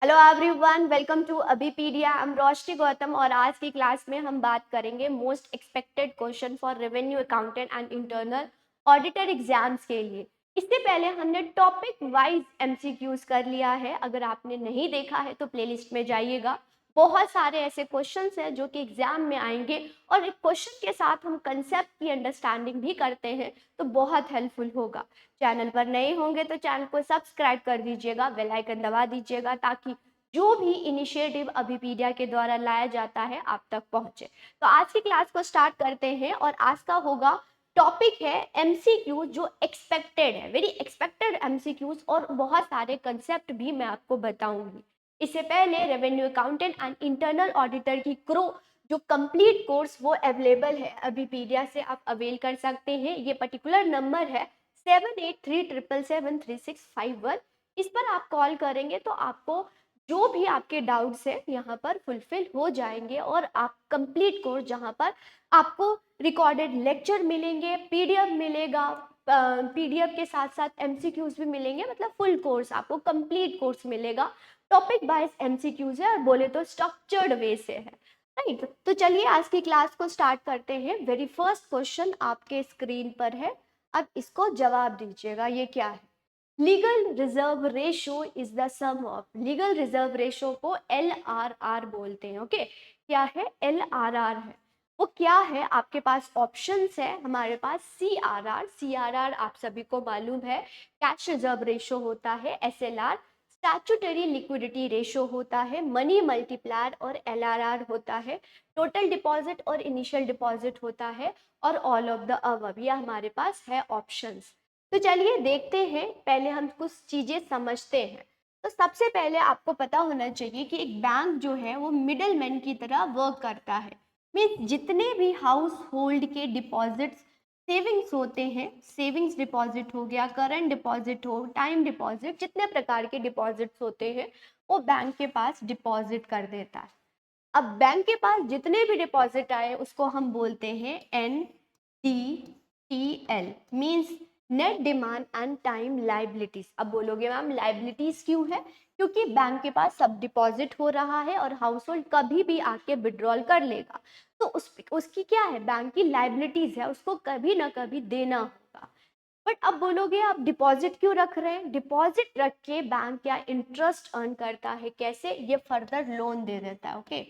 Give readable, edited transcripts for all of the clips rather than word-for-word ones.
Hello everyone, welcome to Abhipedia. I am Roshni Gautam और आज की क्लास में हम बात करेंगे most expected question for revenue accountant and internal auditor exams के लिए। इससे पहले हमने टॉपिक वाइज एमसीक्यूज कर लिया है। अगर आपने नहीं देखा है तो प्लेलिस्ट में जाइएगा। बहुत सारे ऐसे क्वेश्चंस हैं जो कि एग्जाम में आएंगे और एक क्वेश्चन के साथ हम कंसेप्ट की अंडरस्टैंडिंग भी करते हैं, तो बहुत हेल्पफुल होगा। चैनल पर नए होंगे तो चैनल को सब्सक्राइब कर दीजिएगा, बेल आइकन दबा दीजिएगा ताकि जो भी इनिशिएटिव अभीपीडिया के द्वारा लाया जाता है आप तक पहुंचे। तो आज की क्लास को स्टार्ट करते हैं और आज का होगा टॉपिक है एमसीक्यू जो एक्सपेक्टेड है, वेरी एक्सपेक्टेड एमसीक्यूज, और बहुत सारे कंसेप्ट भी मैं आपको बताऊंगी। इससे पहले revenue accountant and internal auditor की क्रो जो कंप्लीट कोर्स वो अवेलेबल है अभीपीडिया से, आप अवेल कर सकते हैं। ये पर्टिकुलर नंबर है 7837773651। इस पर आप कॉल करेंगे तो आपको जो भी आपके डाउट्स है यहाँ पर फुलफिल हो जाएंगे और आप कंप्लीट कोर्स जहाँ पर आपको रिकॉर्डेड लेक्चर मिलेंगे, पीडीएफ मिलेगा, पीडीएफ के साथ साथ एमसीक्यूज भी मिलेंगे, मतलब फुल कोर्स आपको कंप्लीट कोर्स मिलेगा। टॉपिक वाइज एमसीक्यूज है और बोले तो स्ट्रक्चर्ड वे से है, राइट। तो चलिए आज की क्लास को स्टार्ट करते हैं। वेरी फर्स्ट क्वेश्चन आपके स्क्रीन पर है, अब इसको जवाब दीजिएगा। ये क्या है? Legal reserve ratio is the sum of, legal reserve ratio को LRR बोलते हैं। ओके, क्या है? LRR है। वो क्या है? आपके पास ऑप्शंस है। हमारे पास CRR आप सभी को मालूम है, कैश रिजर्व रेशो होता है। SLR स्टैट्यूटरी लिक्विडिटी रेशो होता है। मनी मल्टीप्लायर और LRR होता है। टोटल डिपॉजिट और इनिशियल डिपॉजिट होता है। और ऑल ऑफ द अबव, ये हमारे पास है ऑप्शंस। तो चलिए देखते हैं, पहले हम कुछ चीजें समझते हैं। तो सबसे पहले आपको पता होना चाहिए कि एक बैंक जो है वो मिडल मैन की तरह वर्क करता है। मीन्स जितने भी हाउस होल्ड के डिपॉजिट्स, सेविंग्स होते हैं, सेविंग्स डिपॉजिट हो गया, करंट डिपॉजिट हो, टाइम डिपॉजिट, जितने प्रकार के डिपॉजिट्स होते हैं वो बैंक के पास डिपॉजिट कर देता है। अब बैंक के पास जितने भी डिपॉजिट आए उसको हम बोलते हैं NDTL, means net demand and time liabilities. अब बोलोगे मैम लाइबिलिटीज क्यों है? क्योंकि बैंक के पास सब डिपॉजिट हो रहा है और हाउस होल्ड कभी भी आके विड्रॉल कर लेगा, तो उसकी क्या है, बैंक की लाइबिलिटीज है, उसको कभी ना कभी देना होगा। बट अब बोलोगे आप डिपॉजिट क्यों रख रहे हैं? डिपॉजिट रख के बैंक क्या इंटरेस्ट अर्न करता है। कैसे? ये फर्दर लोन दे देता है। ओके,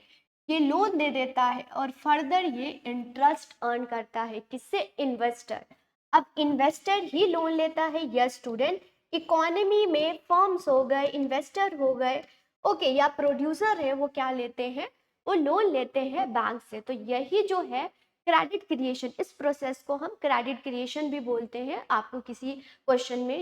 ये लोन दे देता है और फर्दर ये इंटरेस्ट अर्न करता है। किससे? इन्वेस्टर। अब इन्वेस्टर ही लोन लेता है। यस स्टूडेंट, इकोनॉमी में फर्म्स हो गए, इन्वेस्टर हो गए, ओके, या प्रोड्यूसर है, वो क्या लेते हैं? वो लोन लेते हैं बैंक से। तो यही जो है क्रेडिट क्रिएशन, इस प्रोसेस को हम क्रेडिट क्रिएशन भी बोलते हैं। आपको किसी क्वेश्चन में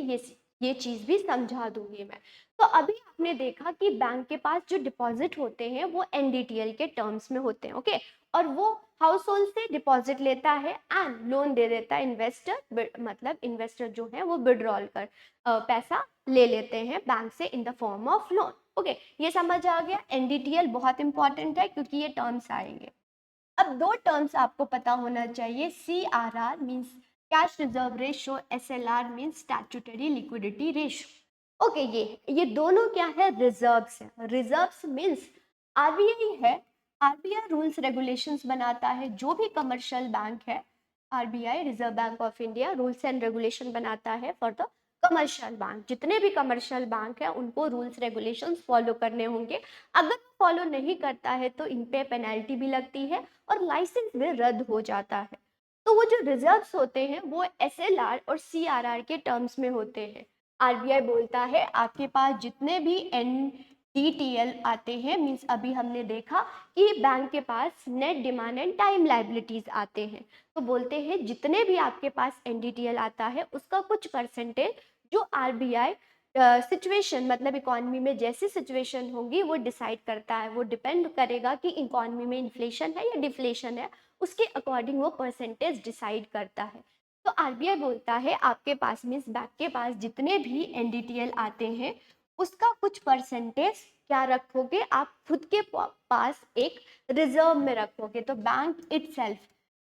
ये चीज भी समझा दूंगी मैं। तो अभी आपने देखा कि बैंक के पास जो डिपॉजिट होते हैं वो NDTL के टर्म्स में होते हैं। ओके, और वो हाउस होल्ड से डिपॉजिट लेता है एंड लोन दे देता है इन्वेस्टर, मतलब इन्वेस्टर जो है वो विड्रॉल कर पैसा ले लेते हैं बैंक से in the form of loan. Okay, ये समझ आ गया। NDTL बहुत इंपॉर्टेंट है क्योंकि ये टर्म्स आएंगे। अब दो टर्म्स आपको पता होना चाहिए। CRR means cash reserve ratio, SLR means statutory liquidity ratio. Okay, ये दोनों क्या है? रिजर्व्स है। रिजर्व्स मीन्स RBI है, RBI रूल्स रेगुलेशंस बनाता है। जो भी कमर्शियल बैंक है, RBI reserve bank of India rules and regulation बनाता है फॉर द कमर्शियल बैंक। जितने भी कमर्शियल बैंक है उनको रूल्स रेगुलेशंस फॉलो करने होंगे। अगर फॉलो नहीं करता है तो इन पे पेनल्टी भी लगती है और लाइसेंस भी रद्द हो जाता है। तो वो जो रिजर्व्स होते हैं वो SLR और CRR के टर्म्स में होते हैं। RBI बोलता है आपके पास जितने भी NDTL आते हैं, मीन्स अभी हमने देखा कि बैंक के पास net demand and time liabilities आते हैं, तो बोलते हैं जितने भी आपके पास NDTL आता है उसका कुछ परसेंटेज जो RBI सिचुएशन, मतलब इकोनॉमी में जैसी सिचुएशन होगी वो डिसाइड करता है। वो डिपेंड करेगा कि इकोनॉमी में इन्फ्लेशन है या डिफ्लेशन है, उसके अकॉर्डिंग वो परसेंटेज डिसाइड करता है। तो RBI बोलता है आपके पास, मीन्स बैंक के पास जितने भी NDTL आते हैं उसका कुछ परसेंटेज क्या रखोगे आप? खुद के पास एक रिजर्व में रखोगे। तो बैंक इटसेल्फ,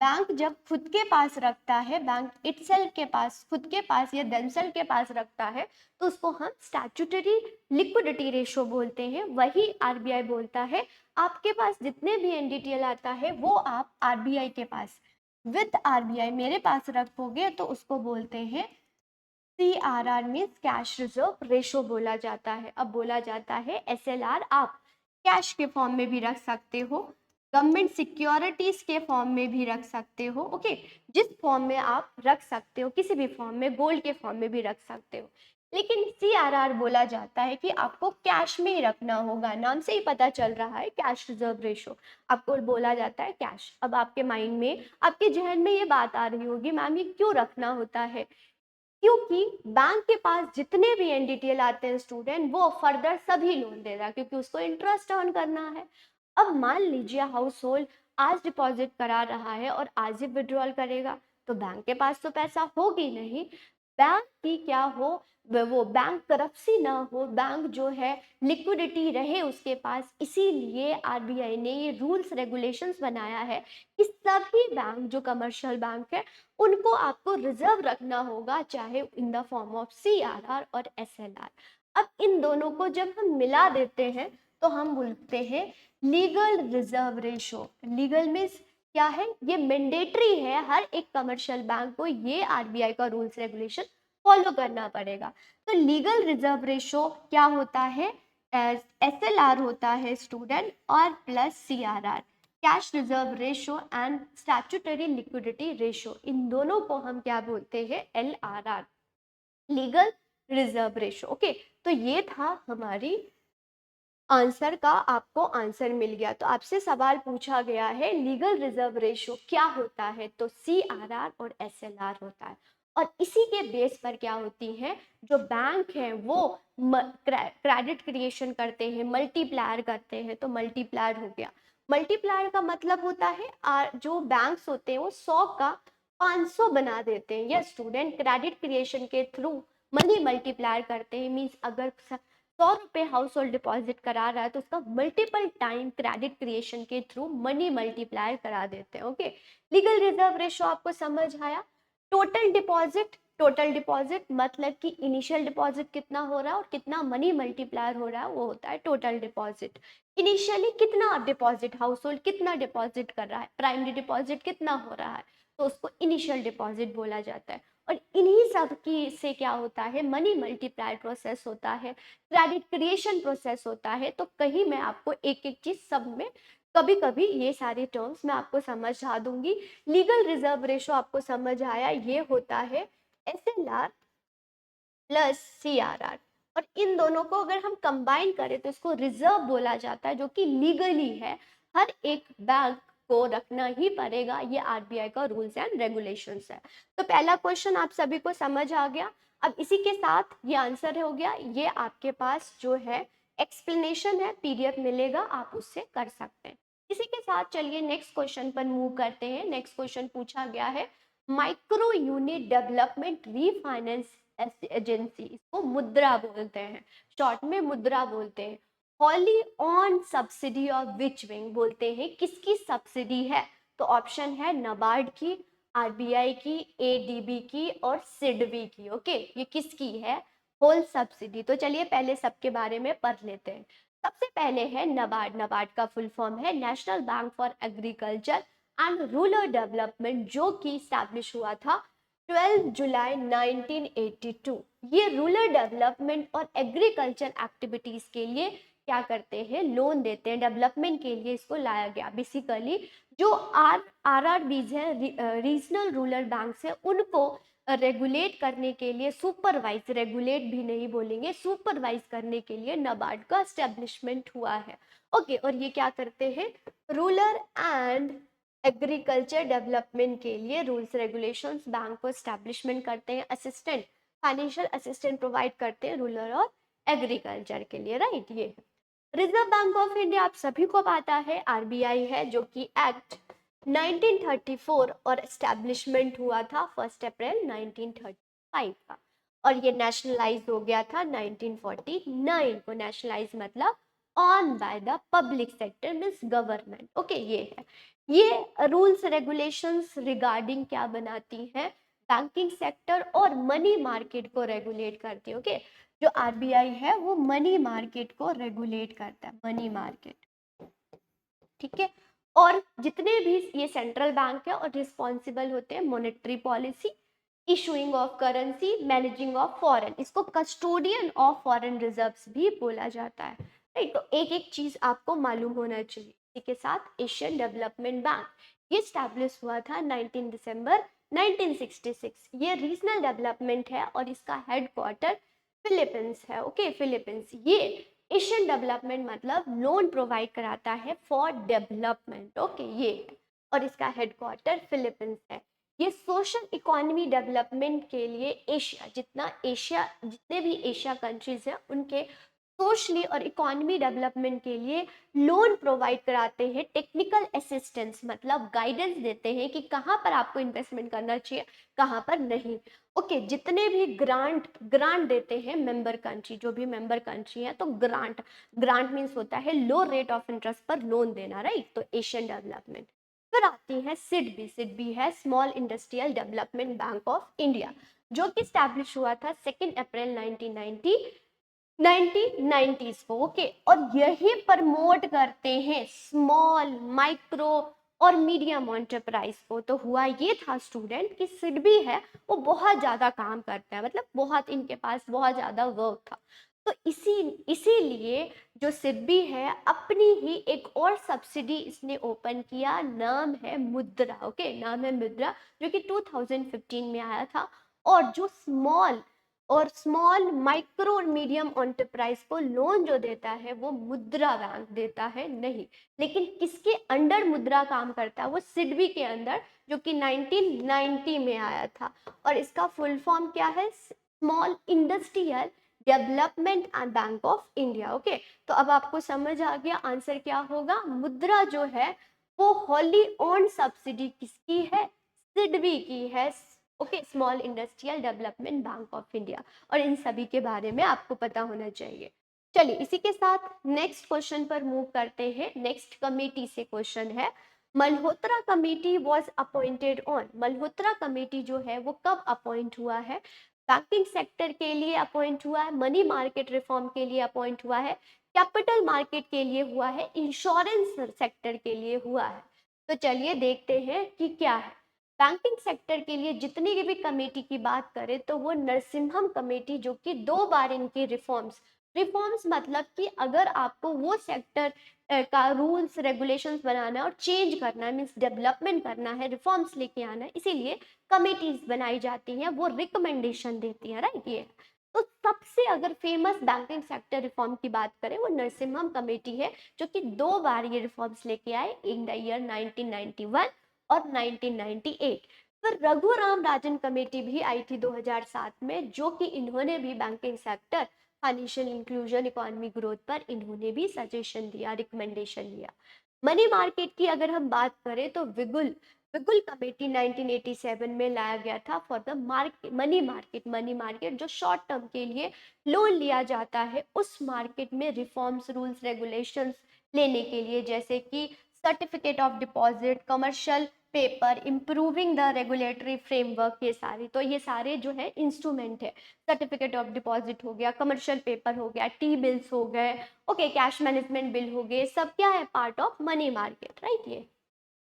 बैंक जब खुद के पास रखता है, बैंक इटसेल्फ के पास, खुद के पास या देमसेल्फ के पास रखता है, तो उसको हम स्टैट्यूटरी लिक्विडिटी रेशो बोलते हैं। वही आरबीआई बोलता है आपके पास जितने भी एनडीटीएल आता है वो आप आरबीआई के पास विद आरबीआई मेरे पास रखोगे तो उसको बोलते हैं CRR means cash reserve ratio बोला जाता है। अब बोला जाता है SLR आप कैश के फॉर्म में भी रख सकते हो, गवर्नमेंट सिक्योरिटीज के फॉर्म में भी रख सकते हो, ओके जिस फॉर्म में आप रख सकते हो, किसी भी फॉर्म में, गोल्ड के फॉर्म में भी रख सकते हो। लेकिन CRR बोला जाता है कि आपको कैश में ही रखना होगा, नाम से ही पता चल रहा है कैश रिजर्व रेशो, आपको बोला जाता है कैश। अब आपके माइंड में, आपके जहन में ये बात आ रही होगी मैम ये क्यों रखना होता है? क्योंकि बैंक के पास जितने भी एनडीटीएल आते हैं स्टूडेंट, वो फर्दर सभी लोन दे रहा है क्योंकि उसको इंटरेस्ट अर्न करना है। अब मान लीजिए हाउस होल्ड आज डिपॉजिट करा रहा है और आज ही विड्रॉल करेगा, तो बैंक के पास तो पैसा होगी नहीं। बैंक की क्या हो, वो बैंक करप्सी ना हो, बैंक जो है लिक्विडिटी रहे उसके पास, इसीलिए आरबीआई ने ये रूल्स रेगुलेशंस बनाया है कि सभी बैंक जो कमर्शियल बैंक है उनको आपको रिजर्व रखना होगा, चाहे in the form of CRR और SLR। अब इन दोनों को जब हम मिला देते हैं तो हम बोलते हैं legal reserve ratio. Legal means क्या है, ये मैंडेटरी है, हर एक कमर्शियल बैंक को ये आरबीआई का रूल्स रेगुलेशन फॉलो करना पड़ेगा। तो लीगल रिजर्व रेशो क्या होता है, SLR होता है स्टूडेंट और plus CRR, cash reserve ratio and statutory liquidity ratio, इन दोनों को हम क्या बोलते हैं, LRR, legal reserve ratio. Okay, तो ये था हमारी आंसर का, आपको आंसर मिल गया। तो आपसे सवाल पूछा गया है लीगल रिजर्व रेशो क्या होता है, तो CRR और SLR होता है। और इसी के बेस पर क्या होती है, जो बैंक है वो क्रेडिट क्रिएशन करते हैं, मल्टीप्लायर करते हैं, तो मल्टीप्लायर हो गया। मल्टीप्लायर का मतलब होता है जो बैंक्स होते हैं वो 100 का 500 बना देते हैं। यस स्टूडेंट, क्रेडिट क्रिएशन के थ्रू मनी मल्टीप्लायर करते हैं, मीन्स अगर 100 रुपये हाउस होल्ड डिपॉजिट करा रहा है तो उसका मल्टीपल टाइम क्रेडिट क्रिएशन के थ्रू मनी मल्टीप्लायर करा देते हैं। ओके, लीगल रिजर्व रेशो आपको समझ आया। टोटल डिपॉजिट, टोटल डिपॉजिट मतलब कि इनिशियल डिपॉजिट कितना हो रहा है और कितना मनी मल्टीप्लायर हो रहा है, वो होता है टोटल डिपॉजिट। इनिशियली कितना डिपॉजिट, हाउस होल्ड कितना डिपॉजिट कर रहा है, प्राइमरी डिपॉजिट कितना हो रहा है, तो उसको इनिशियल डिपॉजिट बोला जाता है। और इन्हीं सब की से क्या होता है, मनी मल्टीप्लायर प्रोसेस होता है, क्रेडिट क्रिएशन प्रोसेस होता है। तो कहीं मैं आपको एक एक चीज सब में, कभी कभी ये सारे टर्म्स मैं आपको समझा दूंगी। लीगल रिजर्व रेशो आपको समझ आया, ये होता है SLR प्लस CRR, और इन दोनों को अगर हम कंबाइन करें तो इसको रिजर्व बोला जाता है, जो कि लीगली है, हर एक बैंक को रखना ही पड़ेगा, ये आरबीआई का रूल्स एंड रेगुलेशंस है। तो पहला क्वेश्चन आप सभी को समझ आ गया। अब इसी के साथ ये आंसर हो गया, ये आपके पास जो है एक्सप्लेनेशन है, PDF मिलेगा, आप उससे कर सकते हैं। इसी के साथ चलिए नेक्स्ट क्वेश्चन पर मूव करते हैं। नेक्स्ट क्वेश्चन पूछा गया है micro unit development refinance agency, इसको मुद्रा बोलते हैं, शॉर्ट में मुद्रा बोलते हैं। Wholly on subsidy of which wing, बोलते हैं किसकी सब्सिडी है, तो ऑप्शन है नबार्ड की, आरबीआई की, एडीबी की और सिडबी की। ओके, ये किसकी है होल सब्सिडी, तो चलिए पहले सबके बारे में पढ़ लेते हैं। सबसे पहले है नबार्ड। नबार्ड का फुल फॉर्म है national bank for agriculture and rural development, जो कि स्टैब्लिश हुआ था 12 जुलाई 1982। ये रूरल डेवलपमेंट और एग्रीकल्चर एक्टिविटीज के लिए क्या करते हैं, लोन देते हैं, डेवलपमेंट के लिए इसको लाया गया। बेसिकली जो RRBs हैं, रीजनल रूरल बैंक्स हैं, उनको रेगुलेट करने के लिए, सुपरवाइज, रेगुलेट भी नहीं बोलेंगे, सुपरवाइज करने के लिए नबार्ड का एस्टेब्लिशमेंट हुआ है। ओके, और ये क्या करते हैं, रूरल एंड एग्रीकल्चर डेवलपमेंट के लिए रूल्स रेगुलेशंस बैंक को एस्टेब्लिशमेंट करते हैं, असिस्टेंट, फाइनेंशियल असिस्टेंट प्रोवाइड करते हैं रूरल और एग्रीकल्चर के लिए, राइट। ये रिजर्व बैंक ऑफ इंडिया आप सभी को पता है, आरबीआई है, जो कि एक्ट 1934 और एस्टेब्लिशमेंट हुआ था 1 अप्रैल 1935 का, और ये नेशनलाइज हो गया था 1949 को। नेशनलाइज मतलब on by the public sector means government. Okay, ये है ये रूल्स रेगुलेशंस रिगार्डिंग क्या बनाती हैं, बैंकिंग सेक्टर और मनी मार्केट को रेगुलेट करती है। ओके, जो आरबीआई है वो मनी मार्केट को रेगुलेट करता है, मनी मार्केट, ठीक है। और जितने भी ये सेंट्रल बैंक है और रिस्पॉन्सिबल होते हैं monetary policy, issuing of currency, managing of foreign, इसको कस्टोडियन ऑफ फॉरेन रिजर्व्स भी बोला जाता है, राइट। तो एक एक चीज आपको मालूम होना चाहिए। इसी के साथ एशियन डेवलपमेंट बैंक, ये स्टैब्लिश हुआ था 19 दिसंबर 1966। ये रीजनल डेवलपमेंट है और इसका हेडक्वार्टर फिलीपींस है। Okay, Philippines. ये एशियन डेवलपमेंट मतलब लोन प्रोवाइड कराता है फॉर डेवलपमेंट। ओके, ये है। और इसका हेडक्वार्टर फिलीपींस है। ये सोशल इकोनॉमी डेवलपमेंट के लिए जितने भी एशिया कंट्रीज हैं उनके सोशली और इकोनॉमी डेवलपमेंट के लिए लोन प्रोवाइड कराते हैं, टेक्निकल असिस्टेंस मतलब गाइडेंस देते हैं कि कहाँ पर आपको इन्वेस्टमेंट करना चाहिए, कहाँ पर नहीं। ओके, जितने भी ग्रांट देते हैं मेंबर कंट्री, जो भी मेंबर कंट्री है, तो ग्रांट, ग्रांट मीन्स होता है लो रेट ऑफ इंटरेस्ट पर लोन देना, राइट। तो एशियन डेवलपमेंट। फिर आती है सिडबी। सिडबी है small industrial development bank of India, जो कि स्टैब्लिश हुआ था 2 अप्रैल 1990s को। ओके, और यही प्रमोट करते हैं स्मॉल, माइक्रो और मीडियम एंटरप्राइज को। तो हुआ ये था स्टूडेंट कि सिडबी है वो बहुत ज़्यादा काम करता है, मतलब बहुत इनके पास बहुत ज़्यादा वर्क था। तो इसीलिए जो सिडबी है अपनी ही एक और सब्सिडी इसने ओपन किया, नाम है मुद्रा। ओके, नाम है मुद्रा, जो कि 2015 में आया था। और जो स्मॉल माइक्रो और मीडियम एंटरप्राइज को लोन जो देता है वो मुद्रा बैंक देता है, नहीं। लेकिन किसके अंडर मुद्रा काम करता है, वो सिडबी के अंदर, जो कि 1990 में आया था। और इसका फुल फॉर्म क्या है, small industrial development and bank of India. Okay, तो अब आपको समझ आ गया आंसर क्या होगा। मुद्रा जो है वो होली ओन सब्सिडी किसकी है, सिडबी की है। Okay, small industrial development bank of India. और इन सभी के बारे में आपको पता होना चाहिए। चलिए, इसी के साथ नेक्स्ट क्वेश्चन पर मूव करते हैं। नेक्स्ट कमेटी से क्वेश्चन है, Malhotra committee was appointed on. Malhotra committee जो है वो कब अपॉइंट हुआ है, बैंकिंग सेक्टर के लिए अपॉइंट हुआ है, मनी मार्केट रिफॉर्म के लिए अपॉइंट हुआ है, कैपिटल मार्केट के लिए हुआ है, इंश्योरेंस सेक्टर के लिए हुआ है। तो चलिए देखते हैं कि क्या है। बैंकिंग सेक्टर के लिए जितनी भी कमेटी की बात करें तो वो नरसिम्हम कमेटी, जो कि 2 बार इनकी रिफॉर्म्स मतलब कि अगर आपको वो सेक्टर का रूल्स रेगुलेशंस बनाना है और चेंज करना है, मीन्स डेवलपमेंट करना है, रिफॉर्म्स लेके आना है, इसीलिए कमेटीज बनाई जाती हैं, वो रिकमेंडेशन देती हैं, राइट। ये तो सबसे अगर फेमस बैंकिंग सेक्टर रिफॉर्म की बात करें वो नरसिम्हम कमेटी है, जो कि 2 बार ये रिफॉर्म्स लेके आए, इन द ईयर 1991 और 1998। फिर रघुराम राजन कमेटी भी आई थी 2007 में, जो कि इन्होंने भी banking sector, financial inclusion, economic growth पर इन्होंने भी सजेशन दिया, रिकमेंडेशन दिया। मनी मार्केट की अगर हम बात करें तो विगुल विगुल कमेटी 1987 में लाया गया था फॉर द मनी मार्केट जो शॉर्ट टर्म के लिए लोन लिया जाता है, उस मार्केट में रिफॉर्म्स, रूल्स, रेगुलेशंस लेने के लिए, जैसे कि certificate of deposit, commercial paper, improving the regulatory framework, ये सारे जो है इंस्ट्रूमेंट है। सर्टिफिकेट ऑफ डिपॉजिट हो गया, कमर्शियल पेपर हो गया, टी बिल्स हो गए, ओके, कैश मैनेजमेंट बिल हो गए, सब क्या है, part of money market, right. ये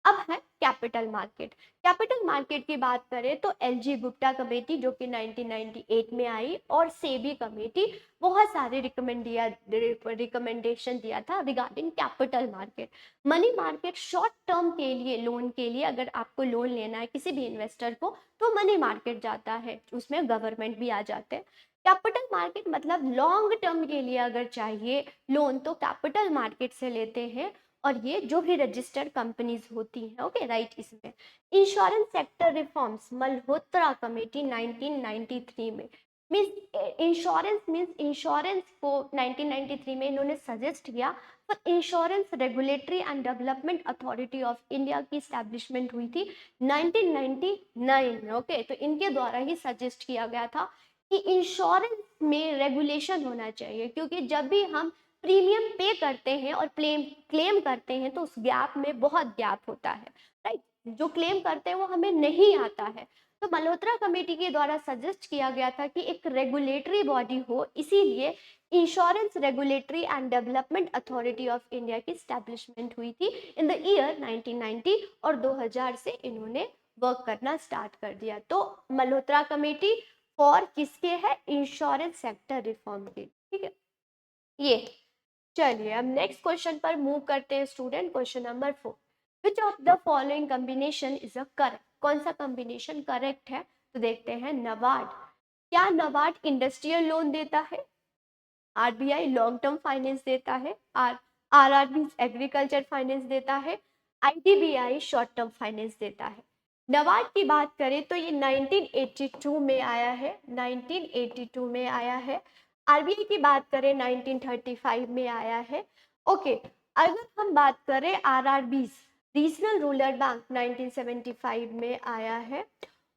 अब है कैपिटल मार्केट। कैपिटल मार्केट की बात करें तो एलजी गुप्ता कमेटी, जो कि 1998 में आई, और सेबी कमेटी बहुत सारे रिकमेंडेशन दिया था regarding capital market. Money market short term के लिए, लोन के लिए, अगर आपको लोन लेना है किसी भी इन्वेस्टर को तो मनी मार्केट जाता है, उसमें गवर्नमेंट भी आ जाते हैं। कैपिटल मार्केट मतलब लॉन्ग टर्म के लिए अगर चाहिए लोन तो कैपिटल मार्केट से लेते हैं, और ये जो भी रजिस्टर्ड कंपनीज होती हैं, ओके, राइट। इसमें insurance sector reforms Malhotra committee 1993 में, मीन्स इंश्योरेंस को 1993 में इन्होंने सजेस्ट किया। पर insurance regulatory and development authority of India की स्टैब्लिशमेंट हुई थी 1999 में। ओके, तो इनके द्वारा ही सजेस्ट किया गया था कि इंश्योरेंस में रेगुलेशन होना चाहिए, क्योंकि जब भी हम प्रीमियम पे करते हैं और क्लेम करते हैं तो उस गैप में बहुत गैप होता है, राइट। जो क्लेम करते हैं वो हमें नहीं आता है। तो मल्होत्रा कमेटी के द्वारा सजेस्ट किया गया था कि एक रेगुलेटरी बॉडी हो, इसीलिए insurance regulatory and development authority of India की स्टैब्लिशमेंट हुई थी इन द ईयर 1990 और 2000 से इन्होंने वर्क करना स्टार्ट कर दिया। तो मल्होत्रा कमेटी फॉर किसके है? इंश्योरेंस सेक्टर रिफॉर्म के, ठीक है। ये चलिए अब नेक्स्ट क्वेश्चन पर मूव करते हैं student. Question number 4, which of the following combination is a correct? कौन सा कॉम्बिनेशन करेक्ट है? तो देखते हैं नबार्ड। क्या नबार्ड इंडस्ट्रियल लोन देता है? आरबीआई लॉन्ग टर्म फाइनेंस देता है? आरआरबी एग्रीकल्चर फाइनेंस देता है? आईडीबीआई शॉर्ट टर्म फाइनेंस देता है? नबार्ड की बात करें तो ये 1982 में आया है, 1982 में आया है। आरबीआई की बात करें 1935 में आया है। ओके, अगर हम बात करें आरआरबी रीजनल रूरल बैंक 1975 में आया है।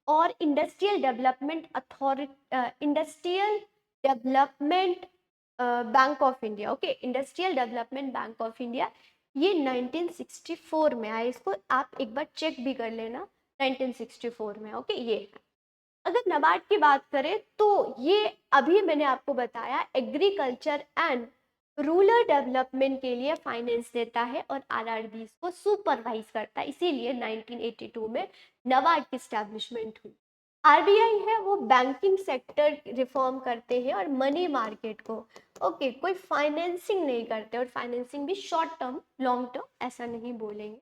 और industrial development authority, industrial development bank of India, okay, industrial development bank of India, ये 1964 में आया। इसको आप एक बार चेक भी कर लेना, 1964 में, ओके। ये है। अगर नबार्ड की बात करें तो ये अभी मैंने आपको बताया एग्रीकल्चर एंड रूरल डेवलपमेंट के लिए फाइनेंस देता है और आरआरबी को सुपरवाइज करता है, इसीलिए 1982 में नबार्ड की स्टैब्लिशमेंट हुई। आरबीआई है वो बैंकिंग सेक्टर रिफॉर्म करते हैं और मनी मार्केट को, ओके, कोई फाइनेंसिंग नहीं करते, और फाइनेंसिंग भी शॉर्ट टर्म लॉन्ग टर्म ऐसा नहीं बोलेंगे।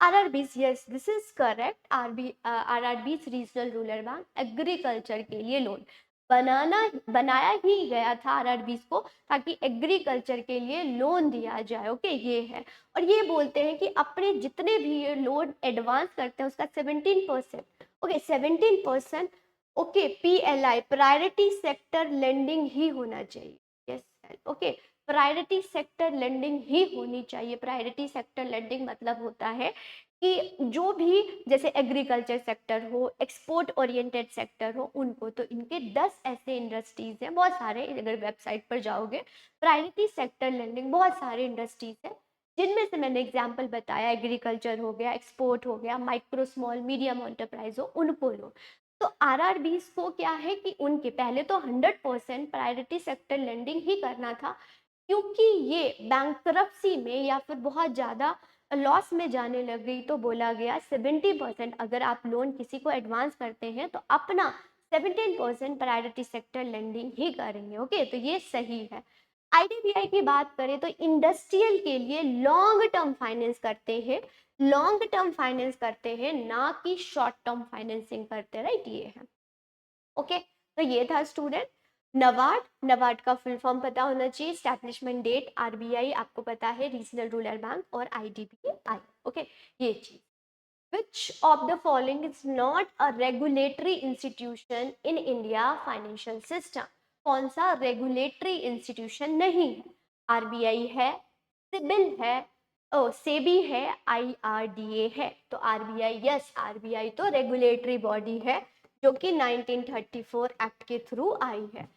RRBs, yes, this is correct. RRBs regional rural bank agriculture के लिए लोन बनाया ही गया था RRBs को, ताकि एग्रीकल्चर के लिए लोन दिया जाए, ओके। ये है, और ये बोलते हैं कि अपने जितने भी ये लोन एडवांस करते हैं उसका 17%, okay, 17%, okay, PLI priority sector lending ही होना चाहिए, yes, okay, priority sector lending ही होनी चाहिए। प्रायोरिटी सेक्टर लेंडिंग मतलब होता है कि जो भी जैसे एग्रीकल्चर सेक्टर हो, एक्सपोर्ट ओरिएंटेड सेक्टर हो, उनको, तो इनके 10 ऐसे इंडस्ट्रीज हैं, बहुत सारे, अगर वेबसाइट पर जाओगे प्रायोरिटी सेक्टर लेंडिंग बहुत सारे इंडस्ट्रीज हैं, जिनमें से मैंने एग्जाम्पल बताया, एग्रीकल्चर हो गया, एक्सपोर्ट हो गया, माइक्रो स्मॉल मीडियम एंटरप्राइज हो, उनको लो। तो आरआरबीज को क्या है कि उनके पहले तो 100% प्रायोरिटी सेक्टर लेंडिंग ही करना था, क्योंकि ये बैंकरप्सी में या फिर बहुत ज़्यादा लॉस में जाने लग गई, तो बोला गया 70% अगर आप लोन किसी को एडवांस करते हैं तो अपना 17% प्रायोरिटी सेक्टर लेंडिंग ही करेंगे, ओके। तो ये सही है। आईडीबीआई की बात करें तो इंडस्ट्रियल के लिए लॉन्ग टर्म फाइनेंस करते हैं, लॉन्ग टर्म फाइनेंस करते हैं, ना कि शॉर्ट टर्म फाइनेंसिंग करते, राइट। ये है, ओके। तो ये था स्टूडेंट नबार्ड। नबार्ड का फुल फॉर्म पता होना चाहिए, स्टैब्लिशमेंट डेट, आरबीआई आपको पता है, रीजनल रूरल बैंक, और आईडीबीआई, ओके। ये चीज, which of the following is not a regulatory institution in India financial system? कौन सा रेगुलेटरी इंस्टीट्यूशन नहीं है? आरबीआई है, सिबिल है, ओ सेबी है, आईआरडीए है। तो आरबीआई, यस, आरबीआई तो रेगुलेटरी बॉडी है जो कि 1934 एक्ट के थ्रू आई है।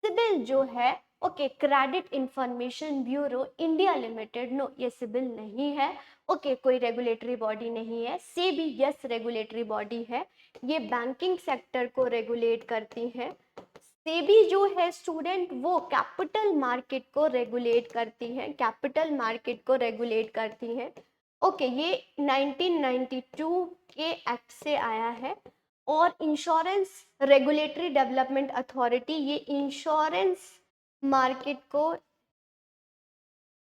सिबिल जो है, okay, Credit Information Bureau India Limited, no, ये सिबिल नहीं है, ओके, कोई रेगुलेटरी बॉडी नहीं है। सेबी, यस, रेगुलेटरी बॉडी है, ये बैंकिंग सेक्टर को रेगुलेट करती है। सेबी जो है स्टूडेंट वो कैपिटल मार्केट को रेगुलेट करती है, कैपिटल मार्केट को रेगुलेट करती है, ओके। ये 1992 के एक्ट से आया है। और इंश्योरेंस रेगुलेटरी डेवलपमेंट अथॉरिटी, ये इंश्योरेंस मार्केट को,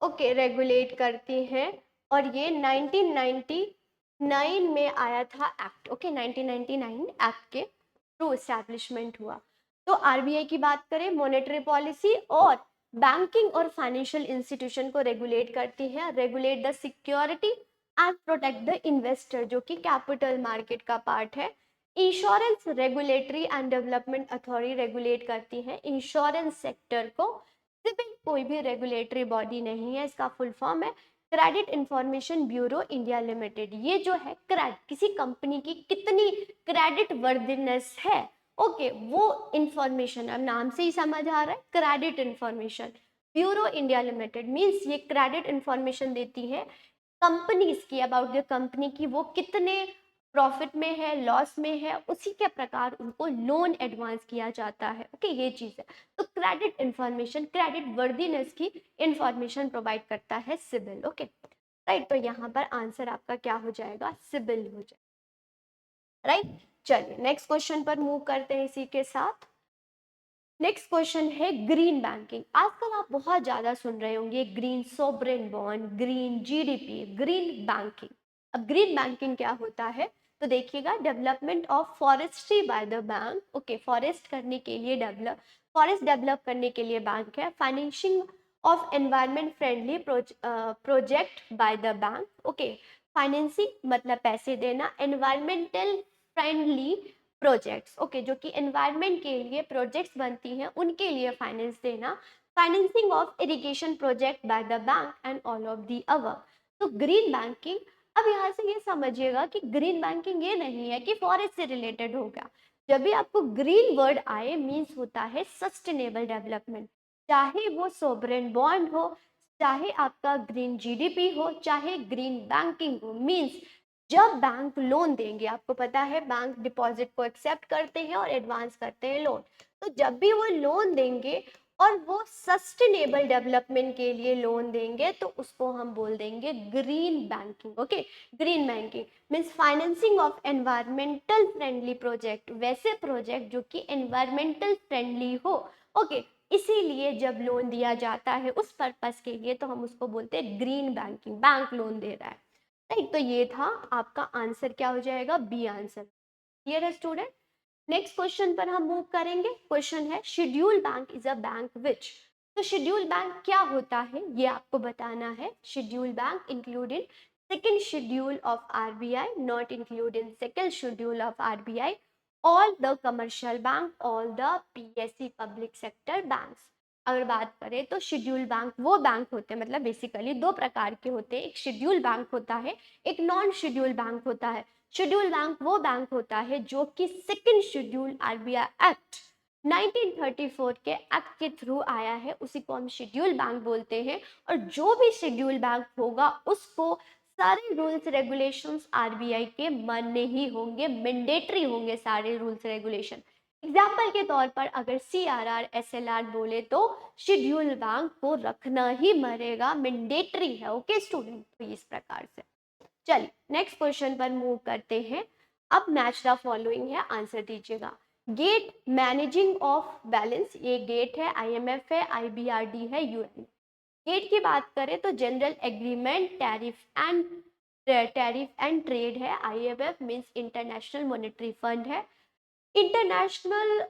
ओके, रेगुलेट करती हैं, और ये 1999 में आया था एक्ट, ओके, 1999 एक्ट के थ्रू एस्टैब्लिशमेंट हुआ। तो आरबीआई की बात करें, मॉनेटरी पॉलिसी और बैंकिंग और फाइनेंशियल इंस्टीट्यूशन को रेगुलेट करती है, regulate the security and protect the investor, जो कि कैपिटल मार्केट का पार्ट है। Insurance regulatory and development authority regulate करती है इंश्योरेंस सेक्टर को। सिबिल कोई भी रेगुलेटरी बॉडी नहीं है, इसका फुल फॉर्म है credit Information Bureau India limited. ये जो है क्रेडिट, किसी कंपनी की कितनी क्रेडिट वर्दिनेस है, ओके, वो इंफॉर्मेशन, अब नाम से ही समझ आ रहा है, credit Information Bureau India limited means ये क्रेडिट इंफॉर्मेशन देती है कंपनीज की, अबाउट द कंपनी की वो कितने प्रॉफिट में है, लॉस में है, उसी के प्रकार उनको लोन एडवांस किया जाता है। ओके, ये चीज है। तो क्रेडिट इंफॉर्मेशन, क्रेडिट वर्दीनेस की इंफॉर्मेशन प्रोवाइड करता है सिबिल। ओके राइट, तो यहाँ पर आंसर आपका क्या हो जाएगा, सिबिल हो जाएगा। राइट, चलिए नेक्स्ट क्वेश्चन पर मूव करते हैं इसी के साथ। नेक्स्ट क्वेश्चन है ग्रीन बैंकिंग। आजकल आप बहुत ज्यादा सुन रहे होंगे green sovereign bond, green GDP, green banking. अब ग्रीन बैंकिंग क्या होता है, तो देखिएगा, development of forestry by the bank. Okay, forest करने के लिए फॉरेस्ट डेवलप करने के लिए बैंक है। Financing of environment friendly project by the bank. Okay, financing मतलब पैसे देना, एनवायरमेंटल फ्रेंडली प्रोजेक्ट्स, ओके, जो कि एनवायरनमेंट के लिए प्रोजेक्ट्स बनती हैं उनके लिए फाइनेंस देना। Financing of irrigation project by the bank and all of the above. तो ग्रीन बैंकिंग, अब यहाँ से ये समझिएगा कि ग्रीन बैंकिंग ये नहीं है कि फॉरेस्ट से रिलेटेड होगा। जब भी आपको ग्रीन वर्ड आए मीन्स होता है सस्टेनेबल डेवलपमेंट, चाहे वो सोवरेन बॉन्ड हो, चाहे आपका ग्रीन जीडीपी हो, चाहे ग्रीन बैंकिंग हो। मीन्स जब बैंक लोन देंगे, आपको पता है बैंक डिपॉजिट को एक्सेप्ट करते हैं और एडवांस करते हैं लोन, तो जब भी वो लोन देंगे और वो सस्टेनेबल डेवलपमेंट के लिए लोन देंगे तो उसको हम बोल देंगे green banking. Okay, green banking means financing of environmental friendly project, वैसे प्रोजेक्ट जो कि एनवायरमेंटल फ्रेंडली हो। ओके, इसीलिए जब लोन दिया जाता है उस पर्पस के लिए तो हम उसको बोलते हैं ग्रीन बैंकिंग, बैंक लोन दे रहा है। राइट, तो ये था आपका आंसर, क्या हो जाएगा, बी आंसर। क्लियर है स्टूडेंट। नेक्स्ट क्वेश्चन पर हम मूव करेंगे। क्वेश्चन है schedule bank is a bank which. तो शेड्यूल बैंक क्या होता है ये आपको बताना है। Schedule bank include in second schedule of RBI, not include in second schedule of RBI, all the commercial bank, all the PSC public sector banks. अगर बात करें तो शेड्यूल बैंक वो बैंक होते हैं, मतलब बेसिकली दो प्रकार के होते हैं, एक शेड्यूल बैंक होता है, एक नॉन शेड्यूल बैंक होता है। शेड्यूल बैंक वो बैंक होता है जो कि सेकेंड शेड्यूल आरबीआई एक्ट 1934 के एक्ट के थ्रू आया है, उसी को हम शेड्यूल बैंक बोलते हैं। और जो भी शेड्यूल बैंक होगा उसको सारे रूल्स रेगुलेशंस आरबीआई के मानने ही होंगे, मैंडेटरी होंगे सारे रूल्स रेगुलेशन। एग्जाम्पल के तौर पर अगर सीआरआर एसएलआर बोले तो शेड्यूल बैंक को रखना ही मरेगा, मैंडेटरी है। ओके स्टूडेंट, तो इस प्रकार से चलिए नेक्स्ट क्वेश्चन पर मूव करते हैं। अब मैच द फॉलोइंग है, आंसर दीजिएगा। गेट मैनेजिंग ऑफ बैलेंस, ये गेट है, आईएमएफ है, आईबीआरडी है, यूएन। गेट की बात करें तो General Agreement Tariff and Trade है। IMF means International Monetary Fund है। International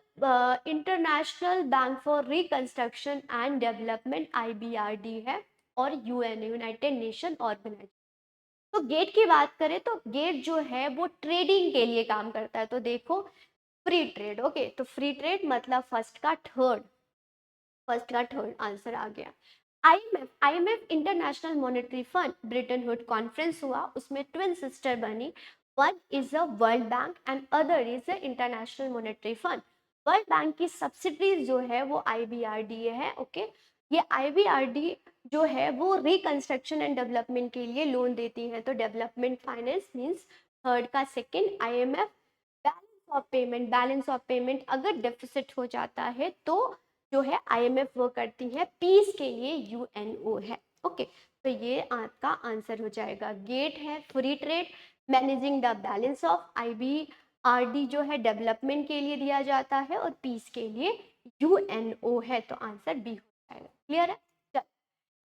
Bank for Reconstruction and Development IBRD है। और यूएन, यूनाइटेड नेशन ऑर्गेनाइजेशन। तो गेट की बात करें तो गेट जो है वो ट्रेडिंग के लिए काम करता है। तो देखो, फ्री ट्रेड। ओके, तो फ्री ट्रेड मतलब फर्स्ट का थर्ड आंसर आ गया। IMF international Monetary fund, Britain hood conference हुआ, उसमें ट्विन सिस्टर बनी, one is a world bank and other is a international Monetary fund. World bank की subsidies जो है वो आईबीआरडीए है। ओके, ये आईबीआरडी जो है वो रिकंस्ट्रक्शन एंड डेवलपमेंट के लिए लोन देती है। तो डेवलपमेंट फाइनेंस मींस थर्ड का second. IMF balance of payment अगर डेफिसिट हो जाता है तो जो है आईएमएफ वो करती है, पीस के लिए यूएनओ है। ओके, तो ये आपका आंसर हो जाएगा। गेट है free trade, managing the balance of, IBRD जो है डेवलपमेंट के लिए दिया जाता है, और पीस के लिए यूएनओ है। तो आंसर बी हो जाएगा। क्लियर है।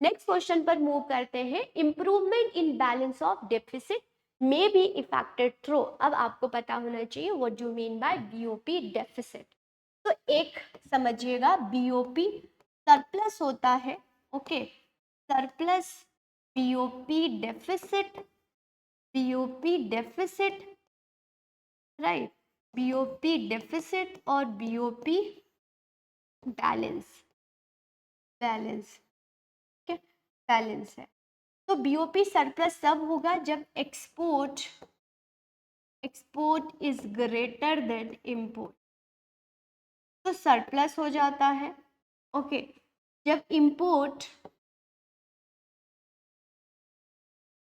नेक्स्ट क्वेश्चन पर मूव करते हैं। Improvement in balance of deficit may be affected through. अब आपको पता होना चाहिए what do mean by BOP deficit. तो एक समझिएगा, बीओपी सरप्लस होता है। Okay, surplus, BOP deficit, BOP deficit, right, BOP deficit और बीओपी बैलेंस, बैलेंस, बैलेंस है। तो बीओपी सरप्लस तब होगा जब export is greater than import, तो सरप्लस हो जाता है। ओके, जब import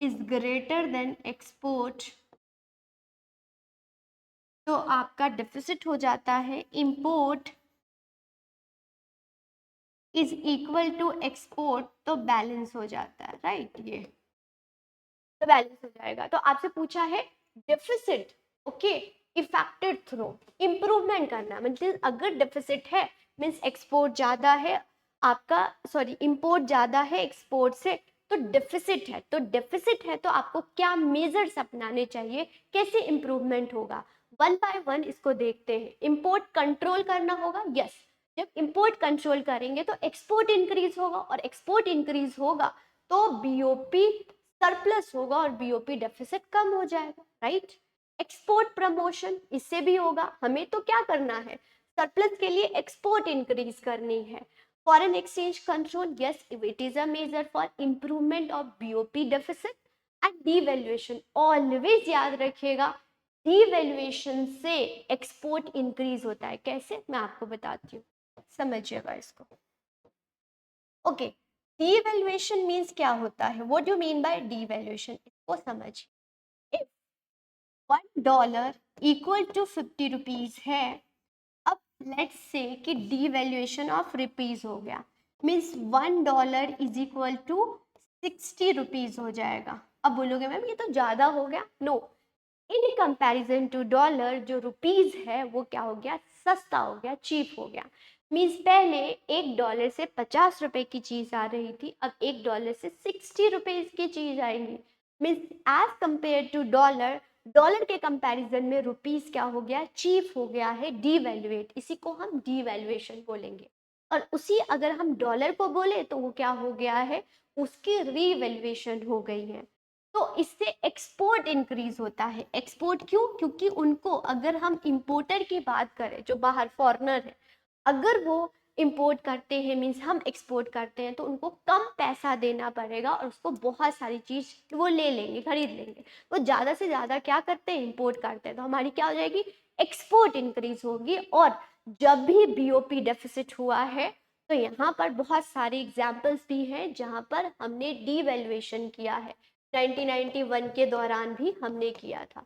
is greater than export तो आपका डेफिसिट हो जाता है। Import is equal to export तो बैलेंस हो जाता है, राइट। ये तो बैलेंस हो जाएगा। तो आपसे पूछा है deficit, okay, affected through improvement करना, मतलब अगर डेफिसिट है मीन्स एक्सपोर्ट ज्यादा है आपका, सॉरी इंपोर्ट ज्यादा है एक्सपोर्ट से, तो डेफिसिट है। तो डेफिसिट है तो आपको क्या मेजर्स अपनाने चाहिए, कैसे इंप्रूवमेंट होगा, वन बाय वन इसको देखते हैं। इंपोर्ट कंट्रोल करना होगा, यस। जब इंपोर्ट कंट्रोल करेंगे तो एक्सपोर्ट इंक्रीज होगा, और एक्सपोर्ट इंक्रीज होगा तो बीओपी सरप्लस होगा और बीओपी डेफिसिट कम हो जाएगा, राइट। एक्सपोर्ट प्रमोशन, इससे भी होगा। हमें तो क्या करना है, सरप्लस के लिए एक्सपोर्ट इंक्रीज करनी है। Foreign exchange control, yes, it is a major for improvement of BOP deficit. And devaluation, always याद रखिएगा, डीवैल्यूएशन से एक्सपोर्ट इंक्रीज होता है। कैसे, मैं आपको बताती हूँ, समझिएगा इसको। ओके, डीवैल्यूएशन मीन्स क्या होता है, what do mean by devaluation, इसको समझिए। इफ $1 इक्वल टू 50 रुपीज है, अब लेट्स से कि डीवैल्यूएशन ऑफ रुपीज हो गया, means $1 is equal to 60 rupees हो जाएगा। अब बोलोगे मैम ये तो ज्यादा हो गया, no, in comparison to dollar जो रुपीज है वो क्या हो गया, सस्ता हो गया, चीप हो गया। मीन्स पहले $1 से 50 रुपए की चीज आ रही थी, अब $1 से 60 रुपीज की चीज आएगी। Means as compare to dollar, dollar के कंपैरिजन में रुपीज क्या हो गया, चीप हो गया है, डीवैल्यूएट, इसी को हम डीवैल्यूएशन बोलेंगे। और उसी अगर हम डॉलर को बोले तो वो क्या हो गया है, उसकी रीवैल्यूएशन हो गई है। तो इससे एक्सपोर्ट इंक्रीज होता है। एक्सपोर्ट क्यों, क्योंकि उनको, अगर हम इंपोर्टर की बात करें जो बाहर फॉरेनर है, अगर वो इंपोर्ट करते हैं मीन्स हम एक्सपोर्ट करते हैं, तो उनको कम पैसा देना पड़ेगा और उसको बहुत सारी चीज वो ले लेंगे, खरीद लेंगे। वो ज्यादा से ज्यादा क्या करते हैं, इंपोर्ट करते हैं, तो हमारी क्या हो जाएगी, एक्सपोर्ट इंक्रीज होगी। और जब भी बीओपी डेफिसिट हुआ है तो यहाँ पर बहुत सारे एग्जाम्पल्स भी हैं जहाँ पर हमने डीवैल्यूएशन किया है, 1991 के दौरान भी हमने किया था।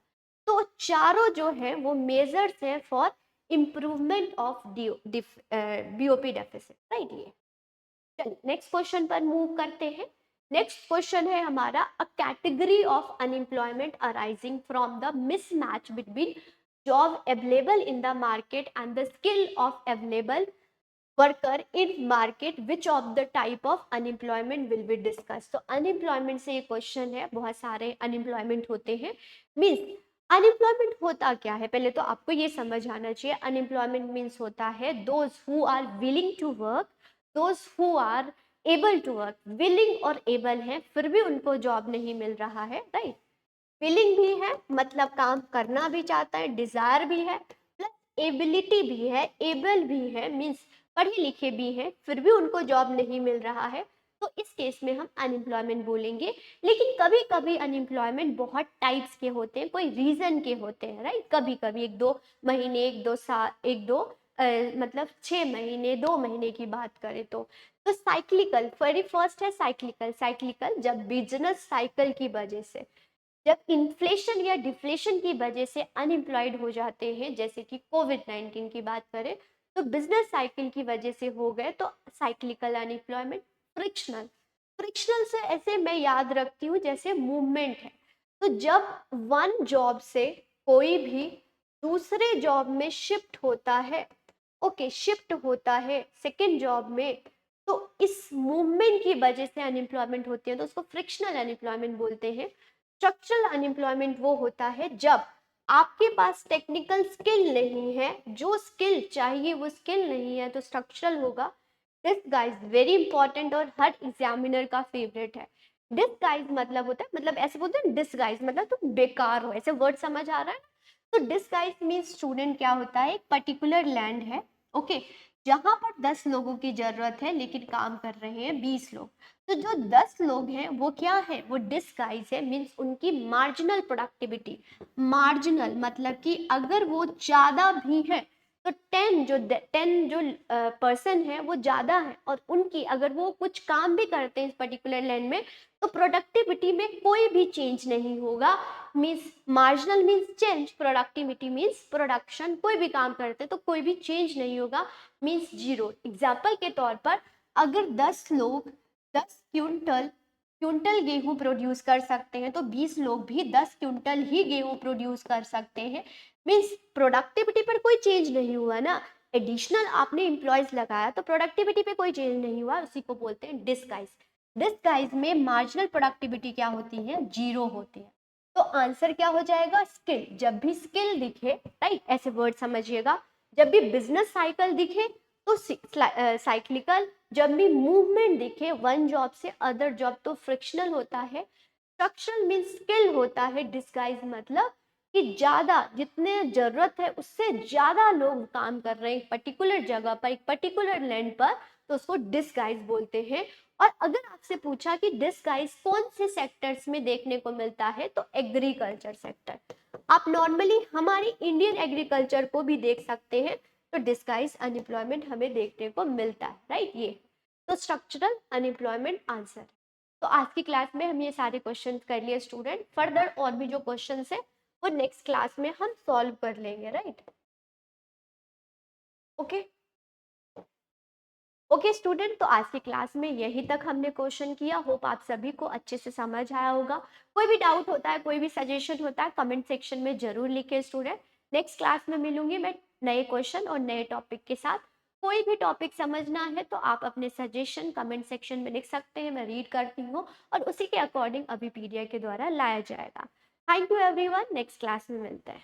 तो चारों जो है वो मेजर्स हैं for improvement of BOP deficit, right. ये चलिए नेक्स्ट क्वेश्चन पर मूव करते हैं। नेक्स्ट क्वेश्चन है हमारा, a category of unemployment arising from the mismatch between job available in the market and the skill of available worker in market, which of the type of unemployment will be discuss. तो unemployment से ये question है, बहुत सारे unemployment होते हैं। Means unemployment होता क्या है, पहले तो आपको ये समझ आना चाहिए। अनएम्प्लॉयमेंट मीन्स होता है those who are willing to work, those who are able to work. Willing और एबल है फिर भी उनको जॉब नहीं मिल रहा है, राइट। विलिंग भी है मतलब काम करना भी चाहता है, डिजायर भी है, प्लस एबिलिटी भी है, एबल भी है, मीन्स पढ़े लिखे भी हैं, फिर भी उनको जॉब नहीं मिल रहा है, तो इस केस में हम अनएम्प्लॉयमेंट बोलेंगे। लेकिन कभी कभी अनएम्प्लॉयमेंट बहुत टाइप्स के होते हैं, कोई रीजन के होते हैं, राइट। कभी कभी 1-2 महीने, 1-2 साल, 1-2 मतलब 6 महीने, 2 महीने की बात करें तो साइक्लिकल, वेरी फर्स्ट है साइक्लिकल। साइक्लिकल जब बिजनेस साइकिल की वजह से, जब इन्फ्लेशन या डिफ्लेशन की वजह से अनएम्प्लॉयड हो जाते हैं, जैसे कि कोविड-19 की बात करें तो बिजनेस साइकिल की वजह से हो गए, तो साइक्लिकल अनएम्प्लॉयमेंट। फ्रिक्शनल, फ्रिक्शनल से ऐसे मैं याद रखती हूँ जैसे मूवमेंट है, तो जब वन जॉब से कोई भी दूसरे जॉब में शिफ्ट होता है, ओके, शिफ्ट होता है सेकेंड जॉब में, तो इस मूवमेंट की वजह से अनएम्प्लॉयमेंट होती है, तो उसको फ्रिक्शनल अनएम्प्लॉयमेंट बोलते हैं। स्ट्रक्चरल अनएम्प्लॉयमेंट वो होता है जब आपके पास टेक्निकल स्किल नहीं है, जो स्किल चाहिए वो स्किल नहीं है, तो स्ट्रक्चरल होगा। डिसगाइज वेरी इंपॉर्टेंट और हर एग्जामिनर का फेवरेट है। डिसगाइज मतलब होता है, मतलब ऐसे बोलते हैं डिसगाइज मतलब तुम बेकार हो, ऐसे वर्ड समझ आ रहा है। तो डिसगाइज मीन्स स्टूडेंट क्या होता है, एक पर्टिकुलर लैंड है, ओके, जहां पर 10 लोगों की जरूरत है लेकिन काम कर रहे हैं 20 लोग। तो जो 10 लोग हैं वो क्या है, वो डिसगाइज है, मीन्स उनकी मार्जिनल प्रोडक्टिविटी। मार्जिनल मतलब कि अगर वो ज्यादा भी है तो 10 जो पर्सन है वो ज़्यादा है और उनकी अगर वो कुछ काम भी करते हैं इस पर्टिकुलर लाइन में तो प्रोडक्टिविटी में कोई भी चेंज नहीं होगा। Means marginal means change, productivity means production, कोई भी काम करते हैं तो कोई भी चेंज नहीं होगा, मीन्स जीरो। एग्जाम्पल के तौर पर अगर 10 लोग 10 क्विंटल गेहूं प्रोड्यूस कर सकते हैं तो 20 लोग भी 10 क्विंटल ही गेहूं प्रोड्यूस कर सकते हैं। मीन्स प्रोडक्टिविटी पर कोई चेंज नहीं हुआ ना, एडिशनल आपने एम्प्लॉयज लगाया तो प्रोडक्टिविटी पे कोई चेंज नहीं हुआ, उसी को बोलते हैं डिस्गाइज। डिस्गाइज में मार्जिनल प्रोडक्टिविटी क्या होती है, जीरो होती है। तो आंसर क्या हो जाएगा, स्किल। जब भी स्किल दिखे, राइट, ऐसे वर्ड समझिएगा, जब भी बिजनेस साइकिल दिखे तो साइक्लिकल, जब भी मूवमेंट दिखे वन जॉब से अदर जॉब तो फ्रिक्शनल होता है। स्ट्रक्चरल मीन स्किल होता है, डिस्गाइज मतलब कि ज्यादा जितने जरूरत है उससे ज्यादा लोग काम कर रहे हैं एक पर्टिकुलर जगह पर, एक पर्टिकुलर लैंड पर, तो उसको डिस्गाइज बोलते हैं। और अगर आपसे पूछा कि डिस्गाइज कौन से सेक्टर्स में देखने को मिलता है तो एग्रीकल्चर सेक्टर। आप नॉर्मली हमारी इंडियन एग्रीकल्चर को भी देख सकते हैं तो डिस्गाइज अनएम्प्लॉयमेंट हमें देखने को मिलता है, राइट। ये तो स्ट्रक्चरल अनएम्प्लॉयमेंट आंसर। तो आज की क्लास में हम ये सारे क्वेश्चन कर लिए स्टूडेंट, फर्दर और भी जो क्वेश्चन है वो नेक्स्ट क्लास में हम सॉल्व कर लेंगे, राइट। ओके ओके स्टूडेंट, तो आज की क्लास में यही तक हमने क्वेश्चन किया। होप आप सभी को अच्छे से समझ आया होगा। कोई भी डाउट होता है, कोई भी सजेशन होता है, कमेंट सेक्शन में जरूर लिखे स्टूडेंट। नेक्स्ट क्लास में मिलूंगी मैं नए क्वेश्चन और नए टॉपिक के साथ। कोई भी टॉपिक समझना है तो आप अपने सजेशन कमेंट सेक्शन में लिख सकते हैं, मैं रीड करती हूँ और उसी के अकॉर्डिंग अभी पीडीएफ के द्वारा लाया जाएगा। Thank you everyone, next class में मिलते हैं।